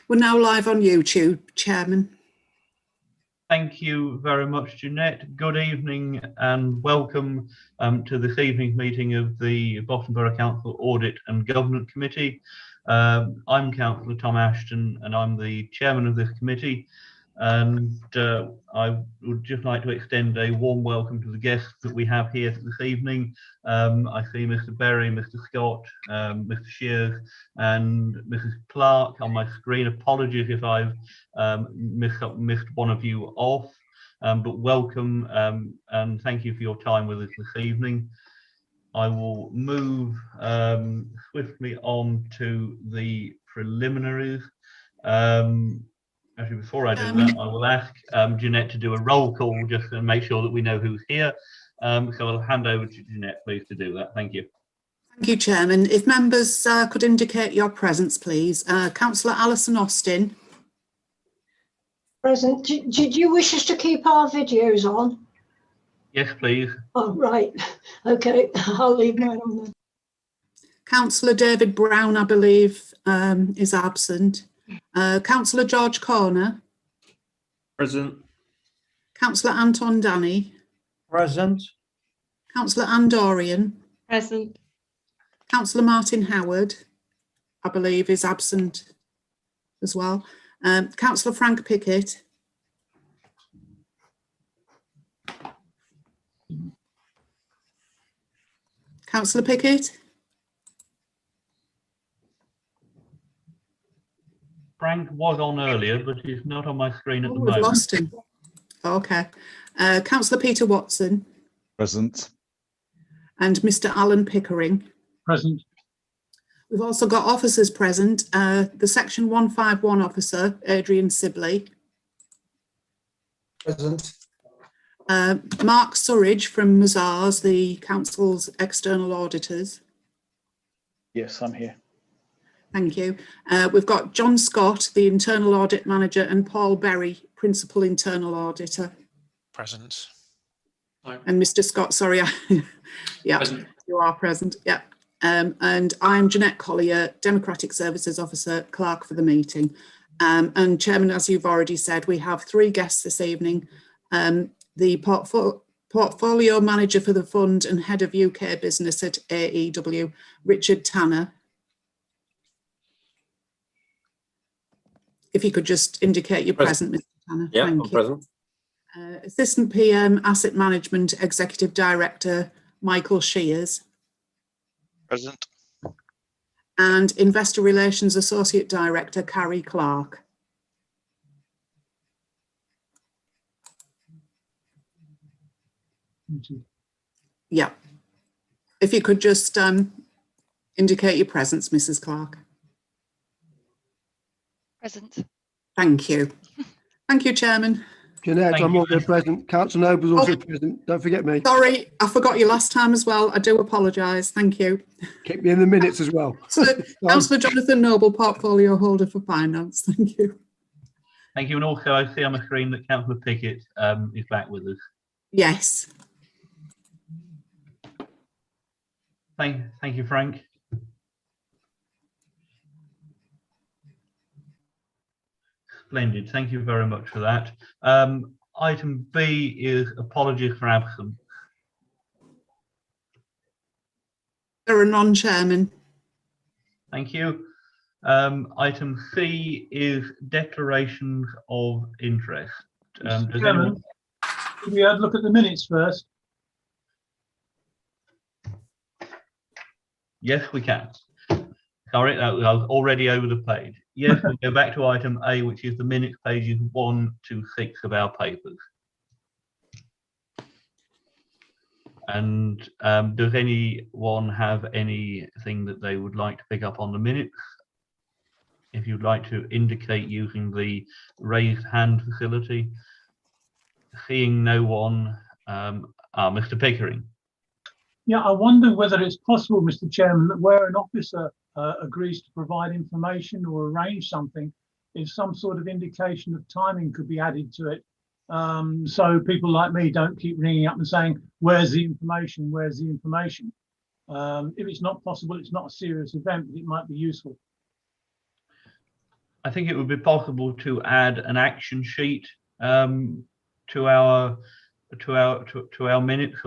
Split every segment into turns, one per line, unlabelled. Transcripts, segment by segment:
We're now live on YouTube, Chairman.
Thank you very much, Jeanette. Good evening and welcome to this evening's meeting of the Boston Borough Council Audit and Governance Committee. I'm Councillor Tom Ashton and I'm the chairman of this committee. And I would just like to extend a warm welcome to the guests that we have here this evening. I see Mr. Berry, Mr. Scott, Mr. Shears and Mrs. Clark on my screen. Apologies if I've missed one of you off, but welcome and thank you for your time with us this evening. I will move swiftly on to the preliminaries. Actually, before I do that, I will ask Jeanette to do a roll call just to make sure that we know who's here. So I'll hand over to Jeanette, please, to do that. Thank you.
Thank you, Chairman. If members could indicate your presence, please. Councillor Alison Austin.
Present. Did you wish us to keep our videos on?
Yes, please.
Oh, right. Okay, I'll leave mine on then.
Councillor David Brown, I believe, is absent. Councillor George Corner.
Present.
Councillor Anton Danny.
Present.
Councillor Anne Dorian.
Present.
Councillor Martin Howard, I believe, is absent as well. Councillor Frank Pickett. Councillor Pickett.
Frank was on earlier, but he's not on my screen at the moment.
We've lost him. Okay. Councillor Peter Watson.
Present.
And Mr. Alan Pickering.
Present.
We've also got officers present. The Section 151 officer, Adrian Sibley.
Present.
Mark Surridge from Mazars, the council's external auditors.
Yes, I'm here.
Thank you. We've got John Scott, the internal audit manager, and Paul Berry, principal internal auditor.
Present.
And Mr. Scott, sorry, yeah, present. You are present, yeah. And I'm Jeanette Collier, Democratic Services Officer, clerk for the meeting. And Chairman, as you've already said, we have three guests this evening. The portfolio manager for the fund and head of UK business at AEW, Richard Tanner. If you could just indicate you're present, Mr. Tanner.
Yeah,
thank
I'm
you.
present.
Assistant PM Asset Management Executive Director, Michael Shears.
Present.
And Investor Relations Associate Director, Carrie Clark. Yeah. If you could just indicate your presence, Mrs. Clark.
Present.
Thank you. Thank you, Chairman.
Jeanette,
Thank
I'm
you.
also present. Councillor Noble's also present. Don't forget me.
Sorry, I forgot you last time as well. I do apologise. Thank you.
Keep me in the minutes as well.
Councillor Jonathan Noble, portfolio holder for finance. Thank you.
Thank you. And also I see on the screen that Councillor Pickett is back with us.
Yes.
Thank you, Frank. Splendid. Thank you very much for that. Item B is apologies for absence.
There are none, Chairman.
Thank you. Item C is declarations of interest. Does anyone...
Can we have a look at the minutes first?
Yes, we can. Sorry, I was already over the page. Yes, we'll go back to item A, which is the minutes pages 1 to 6 of our papers. And does anyone have anything that they would like to pick up on the minutes? If you'd like to indicate using the raised hand facility. Seeing no one, Mr. Pickering.
Yeah, I wonder whether it's possible, Mr. Chairman, that where an officer agrees to provide information or arrange something, if some sort of indication of timing could be added to it, so people like me don't keep ringing up and saying, where's the information, where's the information? If it's not possible, it's not a serious event, but it might be useful.
I think it would be possible to add an action sheet to our minutes,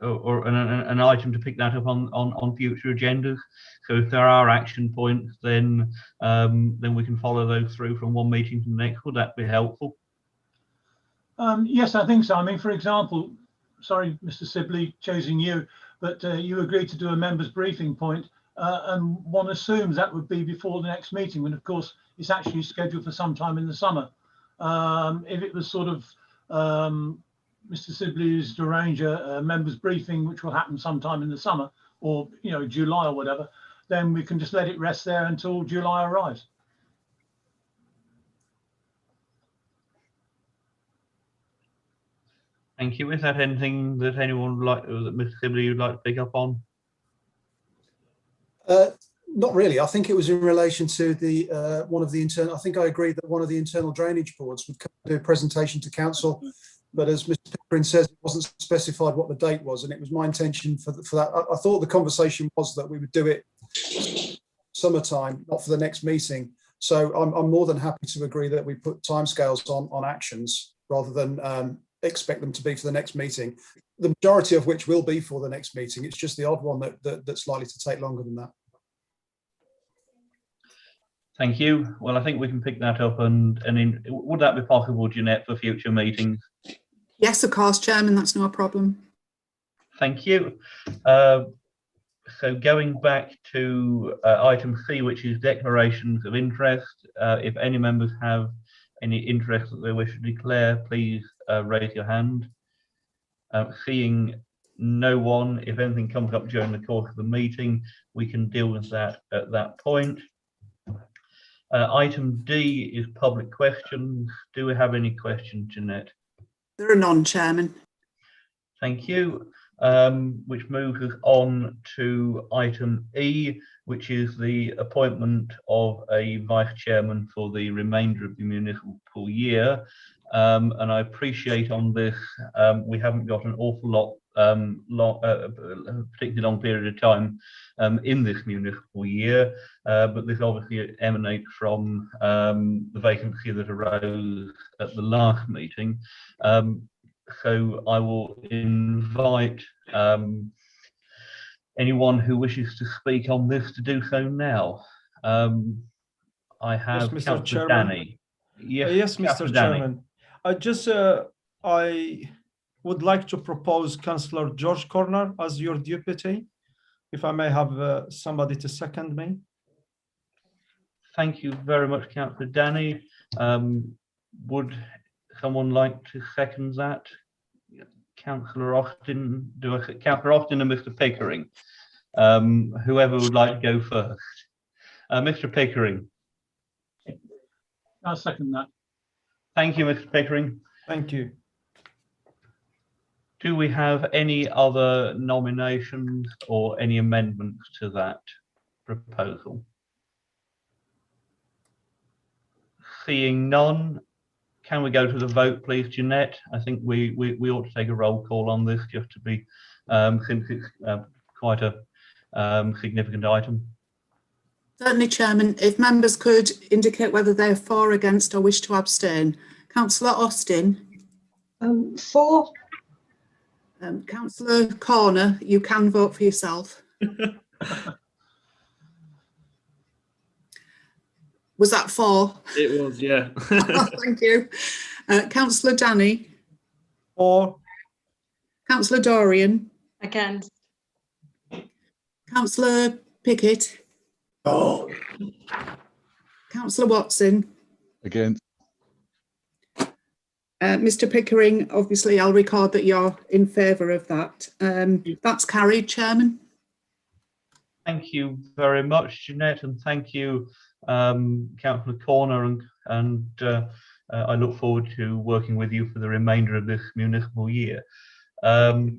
or an item to pick that up on future agendas. So if there are action points, then we can follow those through from one meeting to the next. Would that be helpful?
Yes, I think so. I mean, for example, sorry, Mr. Sibley, choosing you, but you agreed to do a members briefing point, and one assumes that would be before the next meeting, when of course it's actually scheduled for some time in the summer. If it was sort of Mr. Sibley's to arrange a members briefing, which will happen sometime in the summer, or July or whatever, then we can just let it rest there until July arrives.
Thank you. Is that anything that anyone would like, or that Mr. Sibley would like to pick up on?
Not really. I think it was in relation to the one of the internal. I think I agreed that one of the internal drainage boards would come do a presentation to council, but as Mr. Pickering says, it wasn't specified what the date was, and it was my intention for that. I thought the conversation was that we would do it summertime, not for the next meeting. So I'm more than happy to agree that we put timescales on actions rather than expect them to be for the next meeting. The majority of which will be for the next meeting. It's just the odd one that's likely to take longer than that.
Thank you. Well, I think we can pick that up, and would that be possible, Jeanette, for future meetings?
Yes, of course, Chairman, that's no problem.
Thank you. So going back to item C, which is declarations of interest. If any members have any interest that they wish to declare, please raise your hand. Seeing no one, if anything comes up during the course of the meeting, we can deal with that at that point. Item D is public questions. Do we have any questions, Jeanette?
There are none, Chairman.
Thank you. Which moves us on to item E, which is the appointment of a vice chairman for the remainder of the municipal year. And I appreciate on this, we haven't got an awful lot, a particularly long period of time in this municipal year, but this obviously emanates from the vacancy that arose at the last meeting. So I will invite anyone who wishes to speak on this to do so now. I have
Yes, Mr.
Councillor
Chairman.
Danny.
Yes, Mr. Chairman. I would like to propose Councillor George Corner as your deputy, if I may have somebody to second me.
Thank you very much, Councillor Danny. Would someone like to second that? Councillor Austin, Councillor Austin and Mr. Pickering. Whoever would like to go first. Mr. Pickering.
I'll second that.
Thank you, Mr. Pickering.
Thank you.
Do we have any other nominations or any amendments to that proposal? Seeing none, can we go to the vote, please, Jeanette? I think we ought to take a roll call on this, just to be, since it's quite a significant item.
Certainly, Chairman. If members could indicate whether they're for, against, or wish to abstain. Councillor Austin.
For.
Councillor Corner, you can vote for yourself. Was that for?
It was, yeah.
Thank you. Councillor Danny.
For.
Councillor Dorian.
Against.
Councillor Pickett.
Oh.
Councillor Watson.
Against.
Mr. Pickering, obviously I'll record that you're in favour of that. That's carried, Chairman.
Thank you very much, Jeanette, and thank you, Councillor Corner, and I look forward to working with you for the remainder of this municipal year. We'll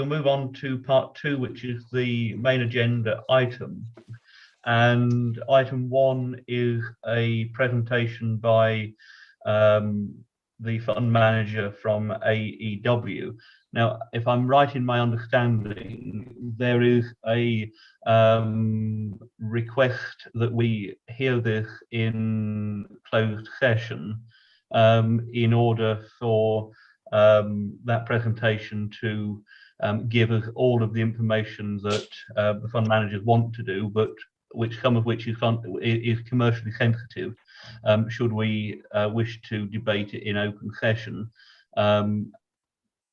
move on to part 2, which is the main agenda item. And item 1 is a presentation by the fund manager from AEW. Now, if I'm right in my understanding, there is a request that we hear this in closed session in order for that presentation to give us all of the information that the fund managers want to do, but some of which is commercially sensitive. Should we wish to debate it in open session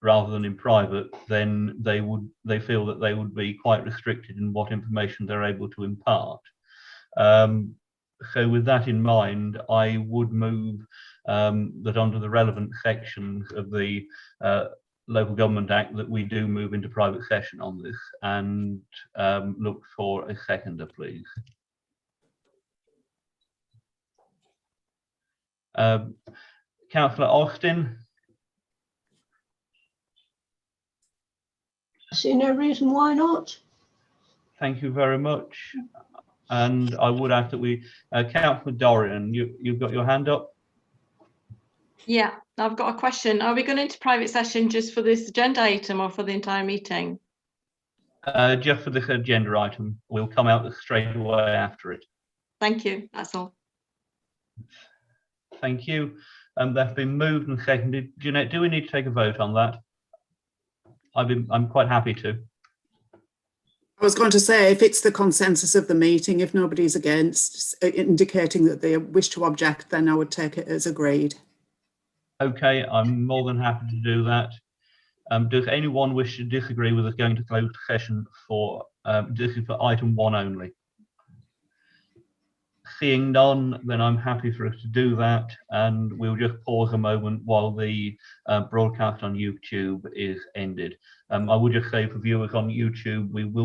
rather than in private, then they feel that they would be quite restricted in what information they're able to impart. So with that in mind, I would move that under the relevant sections of the Local Government Act that we do move into private session on this, and look for a seconder, please. Councillor Austin.
I see no reason why not.
Thank you very much. And I would ask that we, Councillor Dorian, you've got your hand up.
Yeah, I've got a question. Are we going into private session just for this agenda item or for the entire meeting?
Just for this agenda item. We'll come out straight away after it.
Thank you. That's all.
Thank you. That's been moved and seconded. Jeanette, do we need to take a vote on that? I'm quite happy to.
I was going to say, if it's the consensus of the meeting, if nobody's against, indicating that they wish to object, then I would take it as agreed.
Okay, I'm more than happy to do that. Does anyone wish to disagree with us going to closed session for this is for item 1 only? Seeing none, then I'm happy for us to do that, and we'll just pause a moment while the broadcast on YouTube is ended. I would just say for viewers on YouTube, we will